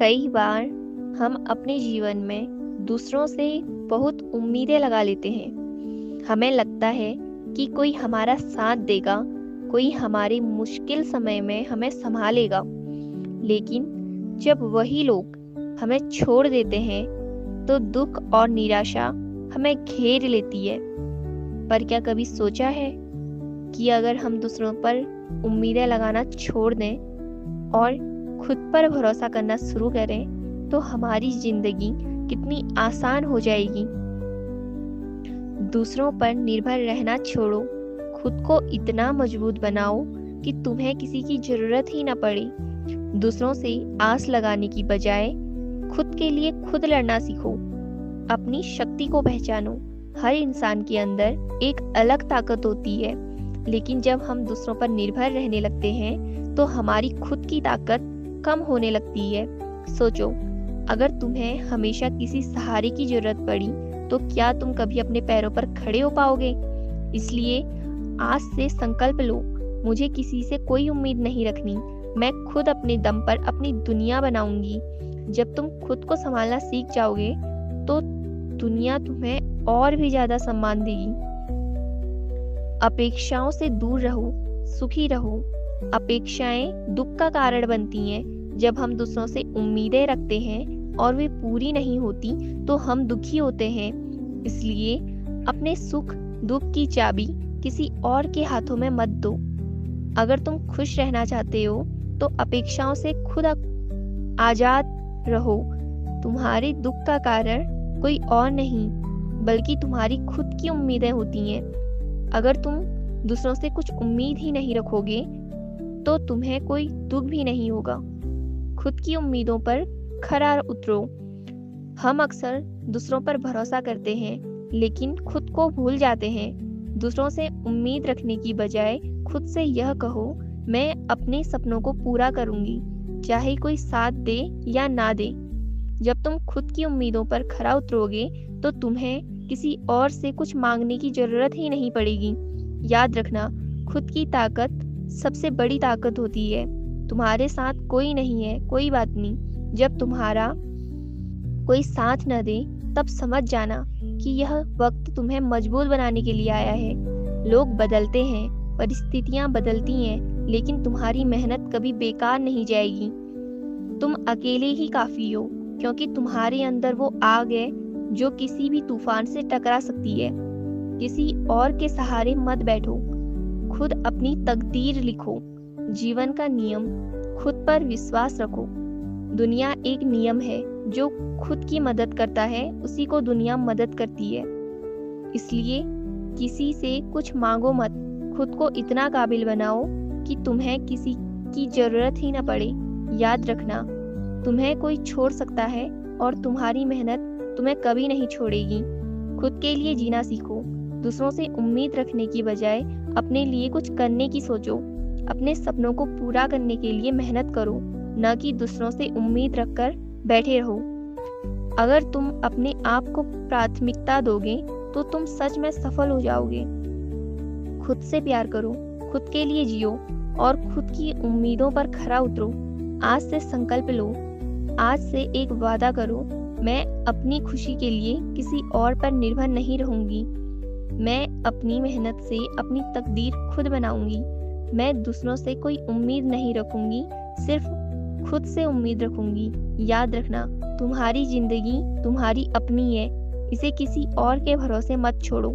कई बार हम अपने जीवन में दूसरों से बहुत उम्मीदें लगा लेते हैं। हमें लगता है कि कोई हमारा साथ देगा, कोई हमारे मुश्किल समय में हमें संभालेगा। लेकिन जब वही लोग हमें छोड़ देते हैं तो दुख और निराशा हमें घेर लेती है। पर क्या कभी सोचा है कि अगर हम दूसरों पर उम्मीदें लगाना छोड़ दें और खुद पर भरोसा करना शुरू करें तो हमारी जिंदगी कितनी आसान हो जाएगी। दूसरों पर निर्भर रहना छोड़ो, खुद को इतना मजबूत बनाओ कि तुम्हें किसी की जरूरत ही ना पड़े। दूसरों से आस लगाने की बजाय खुद के लिए खुद लड़ना सीखो। अपनी शक्ति को पहचानो। हर इंसान के अंदर एक अलग ताकत होती है, लेकिन जब हम दूसरों पर निर्भर रहने लगते हैं तो हमारी खुद की ताकत कम होने लगती है। सोचो, अगर तुम्हें हमेशा किसी सहारे की जरूरत पड़ी तो क्या तुम कभी अपने पैरों पर खड़े हो पाओगे? इसलिए आज से संकल्प लो, मुझे किसी से कोई उम्मीद नहीं रखनी। मैं खुद अपने दम पर अपनी दुनिया बनाऊंगी। जब तुम खुद को संभालना सीख जाओगे तो दुनिया तुम्हें और भी ज्यादा सम्मान देगी। अपेक्षाओं से दूर रहो, सुखी रहो। अपेक्षाएं दुख का कारण बनती हैं। जब हम दूसरों से उम्मीदें रखते हैं और वे पूरी नहीं होती तो हम दुखी होते हैं। इसलिए अपने सुख दुख की चाबी किसी और के हाथों में मत दो। अगर तुम खुश रहना चाहते हो तो अपेक्षाओं से खुद आजाद रहो। तुम्हारे दुख का कारण कोई और नहीं बल्कि तुम्हारी खुद की उम्मीदें होती हैं। अगर तुम दूसरों से कुछ उम्मीद ही नहीं रखोगे तो तुम्हें कोई दुख भी नहीं होगा। खुद की उम्मीदों पर खरा उतरो। हम अक्सर दूसरों पर भरोसा करते हैं लेकिन खुद को भूल जाते हैं। दूसरों से उम्मीद रखने की बजाय खुद से यह कहो, मैं अपने सपनों को पूरा करूंगी, चाहे कोई साथ दे या ना दे। जब तुम खुद की उम्मीदों पर खरा उतरोगे तो तुम्हें किसी और से कुछ मांगने की जरूरत ही नहीं पड़ेगी। याद रखना, खुद की ताकत सबसे बड़ी ताकत होती है। तुम्हारे साथ कोई नहीं है, कोई बात नहीं। जब तुम्हारा कोई साथ न दे तब समझ जाना कि यह वक्त तुम्हें मजबूत बनाने के लिए आया है। लोग बदलते हैं, परिस्थितियां बदलती हैं, लेकिन तुम्हारी मेहनत कभी बेकार नहीं जाएगी। तुम अकेले ही काफी हो, क्योंकि तुम्हारे अंदर वो आग है जो किसी भी तूफान से टकरा सकती है। किसी और के सहारे मत बैठो, खुद अपनी तकदीर लिखो। जीवन का नियम, खुद पर विश्वास रखो। दुनिया एक नियम है, जो खुद की मदद करता है उसी को दुनिया मदद करती है। इसलिए किसी से कुछ मांगो मत। खुद को इतना काबिल बनाओ कि तुम्हें किसी की जरूरत ही न पड़े। याद रखना, तुम्हें कोई छोड़ सकता है और तुम्हारी मेहनत तुम्हें कभी नहीं छोड़ेगी। खुद के लिए जीना सीखो। दूसरों से उम्मीद रखने की बजाय अपने लिए कुछ करने की सोचो। अपने सपनों को पूरा करने के लिए मेहनत करो, न कि दूसरों से उम्मीद रखकर बैठे रहो। अगर तुम अपने आप को प्राथमिकता दोगे तो तुम सच में सफल हो जाओगे। खुद से प्यार करो, खुद के लिए जियो और खुद की उम्मीदों पर खरा उतरो। आज से संकल्प लो, आज से एक वादा करो, मैं अपनी खुशी के लिए किसी और पर निर्भर नहीं रहूंगी। मैं अपनी मेहनत से अपनी तकदीर खुद बनाऊंगी। मैं दूसरों से कोई उम्मीद नहीं रखूंगी, सिर्फ खुद से उम्मीद रखूंगी। याद रखना, तुम्हारी जिंदगी तुम्हारी अपनी है, इसे किसी और के भरोसे मत छोड़ो।